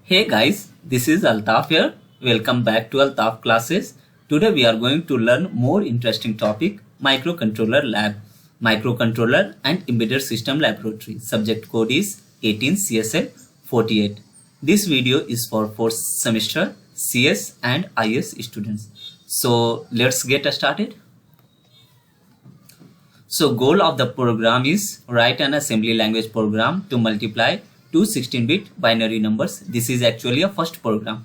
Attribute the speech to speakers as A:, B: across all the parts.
A: Hey guys, this is Altaf here. Welcome back to Altaf classes. Today we are going to learn more interesting topic microcontroller lab, microcontroller and embedded system laboratory. Subject code is 18 CSL 48. This video is for 4th semester CS and IS students. So let's get started. So goal of the program is write an assembly language program to multiply two 16-bit binary numbers. This is actually a first program.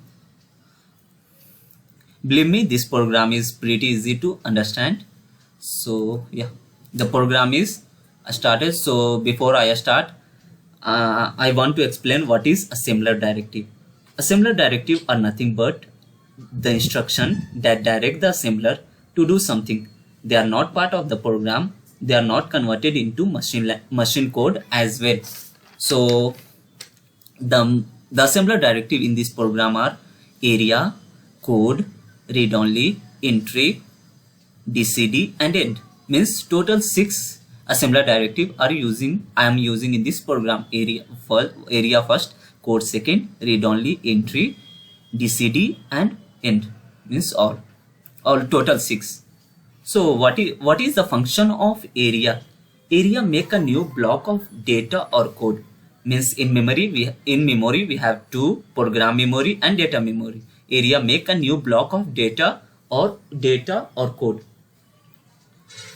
A: Believe me, this program is pretty easy to understand. So yeah, the program is started. So before I start, I want to explain what is assembler directive. Assembler directive are nothing but the instruction that direct the assembler to do something. They are not part of the program. They are not converted into machine code as well. So the assembler directive in this program are area, code, read only, entry, DCD and end. Means total 6 assembler directive I am using in this program. Area first, code second, read only, entry, DCD and end. Means all total 6. So what is the function of area? Area make a new block of data or code. Means in memory we have two, program memory and data memory. Area make a new block of data or code.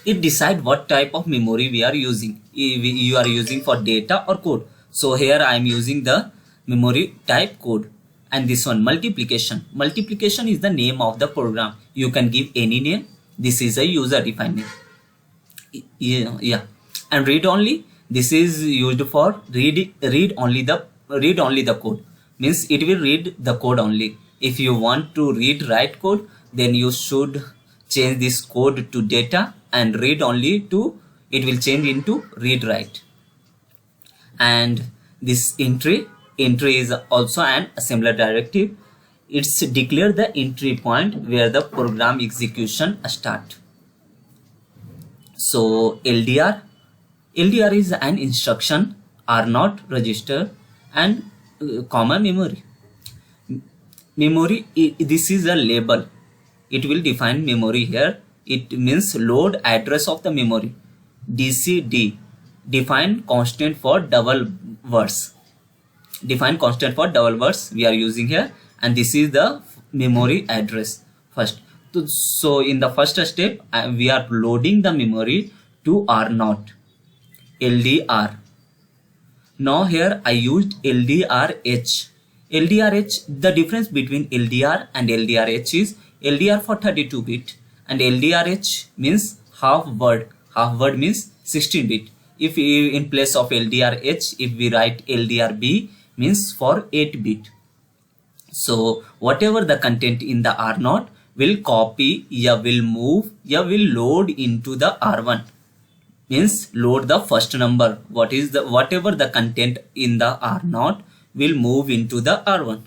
A: It decide what type of memory we are using. You are using for data or code. So here I am using the memory type code. And this one multiplication. Multiplication is the name of the program. You can give any name. This is a user defined name. Yeah. And read only. This is used for read only the code. Means it will read the code only. If you want to write code, then you should change this code to data, and read only to it will change into read write. And this entry is also an assembler directive. It's declare the entry point where the program execution start. So LDR is an instruction, R0 register and comma memory. Memory, this is a label. It will define memory here. It means load address of the memory. DCD, define constant for double verse. Define constant for double verse we are using here. And this is the memory address first. So in the first step, we are loading the memory to R0. LDR. Now here I used LDRH. LDRH, the difference between LDR and LDRH is LDR for 32-bit and LDRH means half word. Half word means 16-bit. If in place of LDRH, if we write LDRB means for 8-bit. So whatever the content in the R0 will copy, will move, will load into the R1. Means load the first number. Whatever the content in the R0 will move into the R1.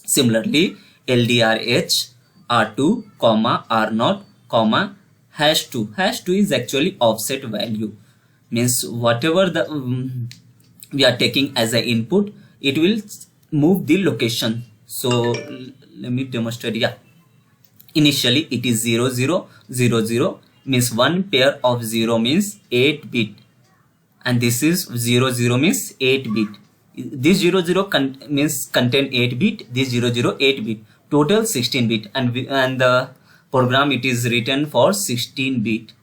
A: Similarly, LDRH R2, R0, #2. #2 is actually offset value. Means whatever the we are taking as an input, it will move the location. So let me demonstrate. Yeah, initially it is 0 0 0 0, means one pair of 0 means 8-bit, and this is 0 0 means 8-bit. This 0 0 means contain 8-bit. This 0 0 8-bit. Total 16-bit, and the program it is written for 16-bit.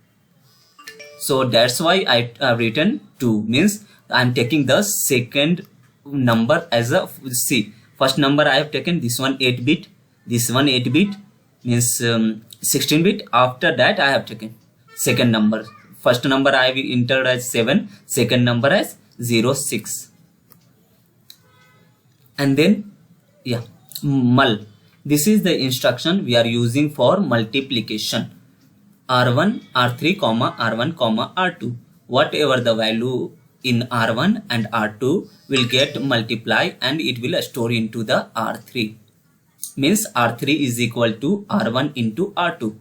A: So that's why I have written 2. Means I am taking the second number as a first number I have taken this one 8-bit, this one 8-bit means 16-bit. After that I have taken second number. First number I have entered as 7, second number as 06. And then mul. This is the instruction we are using for multiplication. R1, R3, R1, R2. Whatever the value in R1 and R2 will get multiplied and it will store into the R3. Means R3 is equal to R1 into R2.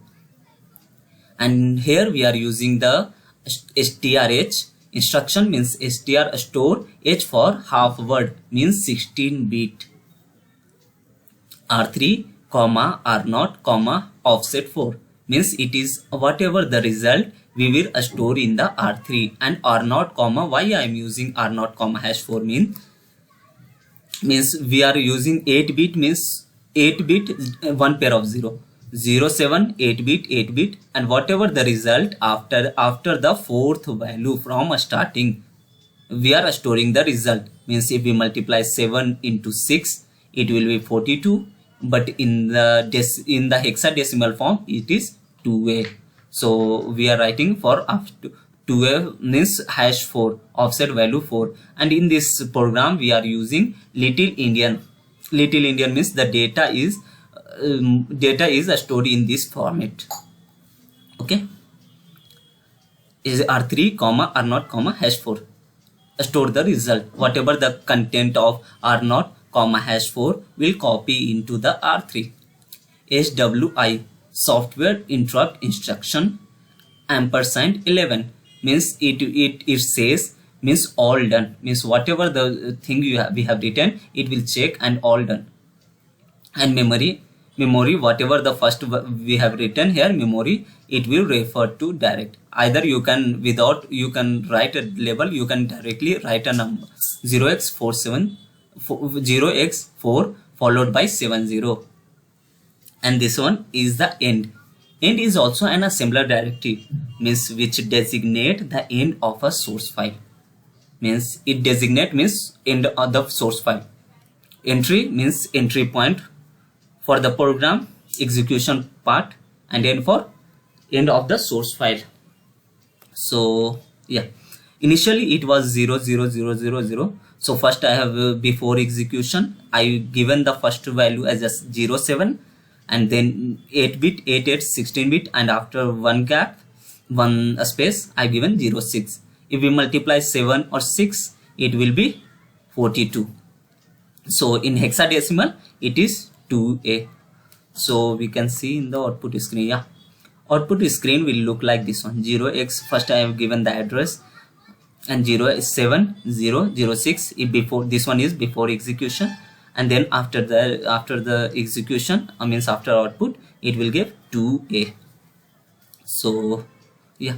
A: And here we are using the STRH instruction. Means STR store H for half word means 16-bit. R3 comma R0 comma offset 4 means it is whatever the result we will store in the R3, and R0 comma, why I am using R0 comma hash 4 means we are using 8 bit, means 8 bit one pair of 0 0 7 8 bit 8 bit, and whatever the result after the fourth value from starting we are storing the result. Means if we multiply 7 into 6 it will be 42, but in the hexadecimal form it is 2a. So we are writing for up to 2a means hash 4 offset value 4, and in this program we are using little endian. Little endian means the data is stored in this format. Okay, is R3 comma R0 comma hash 4 store the result. Whatever the content of R0 comma hash 4 will copy into the R3. SWI software interrupt instruction ampersand 11 means it says means all done, means whatever the thing we have written it will check and all done. And memory whatever the first we have written here memory, it will refer to direct. Either you can write a label, you can directly write a number 0x4 followed by 70, and this one is the end. End is also an assembler directive, means which designate the end of a source file. Means it designate means end of the source file. Entry means entry point for the program execution part, and end for end of the source file. So yeah, initially it was 0 0 0 0 0. So first I have before execution I given the first value as a 0 7, and then 8 bit 8 8 16 bit, and after one gap one space I given 0 6. If we multiply 7 or 6 it will be 42. So in hexadecimal it is 2a. So we can see in the output screen. Yeah, output screen will look like this one. 0x, first I have given the address, and 07006 if before, this one is before execution, and then after the execution means after output it will give 2a. So yeah.